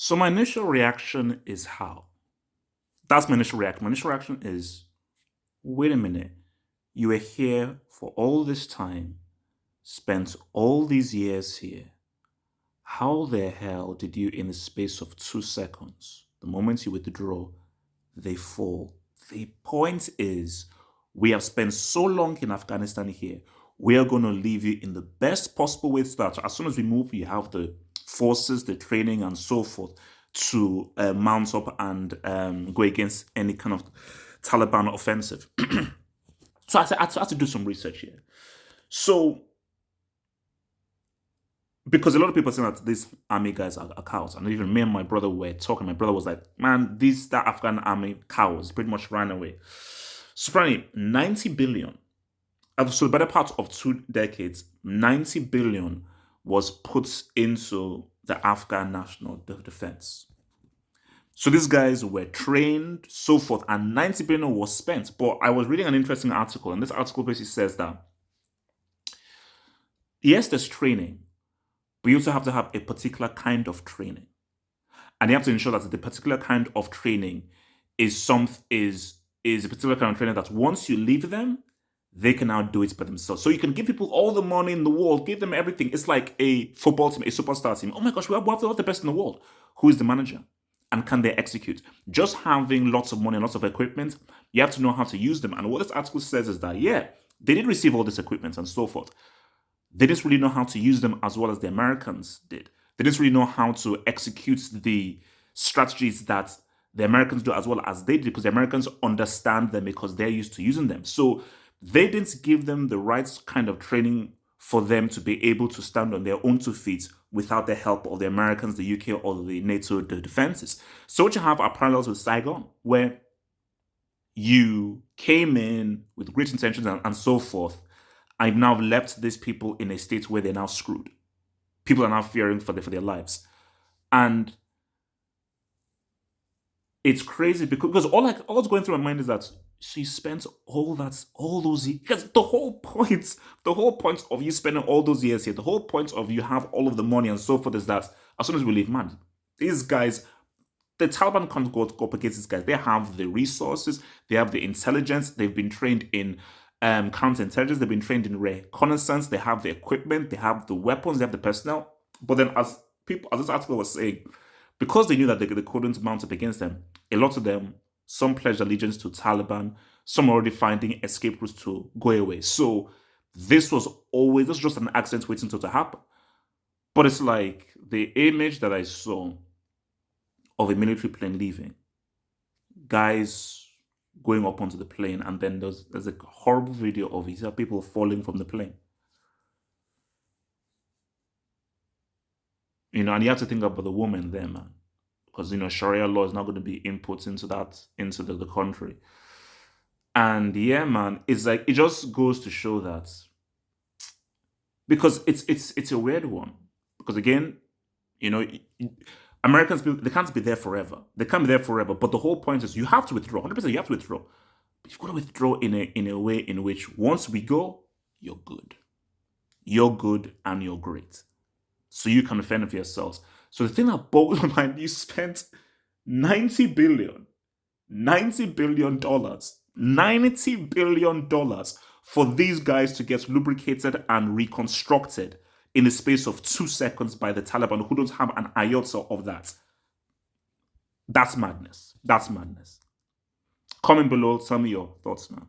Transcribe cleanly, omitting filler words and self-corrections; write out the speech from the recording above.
So my initial reaction is how? That's my initial reaction. My initial reaction is, wait a minute. You were here for all this time, spent all these years here. How the hell did you, in the space of 2 seconds, the moment you withdraw, they fall? The point is, we have spent so long in Afghanistan here. We are going to leave you in the best possible way so that as soon as we move, you have the forces, the training, and so forth to mount up and go against any kind of Taliban offensive. So I had to do some research here. So, because a lot of people are saying that these army guys are cows, and even me and my brother were talking. My brother was like, "Man, that Afghan army cows pretty much ran away." So, apparently, 90 billion. So, the better part of 2 decades, 90 billion was put into the Afghan national defense. So these guys were trained, so forth, and 90 billion was spent. But I was reading an interesting article, and this article basically says that yes, there's training, but you also have to have a particular kind of training. And you have to ensure that the particular kind of training is a particular kind of training that once you leave them, they can now do it by themselves. So you can give people all the money in the world, give them everything. It's like a football team, a superstar team. Oh my gosh, we have the best in the world. Who is the manager? And can they execute? Just having lots of money and lots of equipment, you have to know how to use them. And what this article says is that, yeah, they did receive all this equipment and so forth. They didn't really know how to use them as well as the Americans did. They didn't really know how to execute the strategies that the Americans do as well as they did, because the Americans understand them because they're used to using them. So they didn't give them the right kind of training for them to be able to stand on their own 2 feet without the help of the Americans, the UK, or the NATO defenses. So what you have are parallels with Saigon, where you came in with great intentions and so forth. I've now left these people in a state where they're now screwed. People are now fearing for their lives. And it's crazy because all's going through my mind is that she spent all those years. Because the whole point of you spending all those years here, the whole point of you have all of the money and so forth is that as soon as we leave, man, these guys, the Taliban can't go up against these guys. They have the resources, they have the intelligence, they've been trained in counterintelligence, they've been trained in reconnaissance, they have the equipment, they have the weapons, they have the personnel. But then as this article was saying, because they knew that they couldn't mount up against them, a lot of them, some pledged allegiance to Taliban, some are already finding escape routes to go away. So this was just an accident waiting to happen. But it's like the image that I saw of a military plane leaving, guys going up onto the plane, and then there's a horrible video of it, people falling from the plane. And you have to think about the woman there, man. Because, Sharia law is not going to be input into the country. And yeah, man, it's like, it just goes to show that, because it's a weird one. Because again, Americans, they can't be there forever. They can't be there forever. But the whole point is you have to withdraw. 100% you have to withdraw. But you've got to withdraw in a way in which once we go, you're good. You're good and you're great. So you can fend for yourselves. So the thing that boggles my mind, you spent $90 billion for these guys to get lubricated and reconstructed in the space of 2 seconds by the Taliban, who don't have an iota of that. That's madness. That's madness. Comment below, tell me your thoughts, man.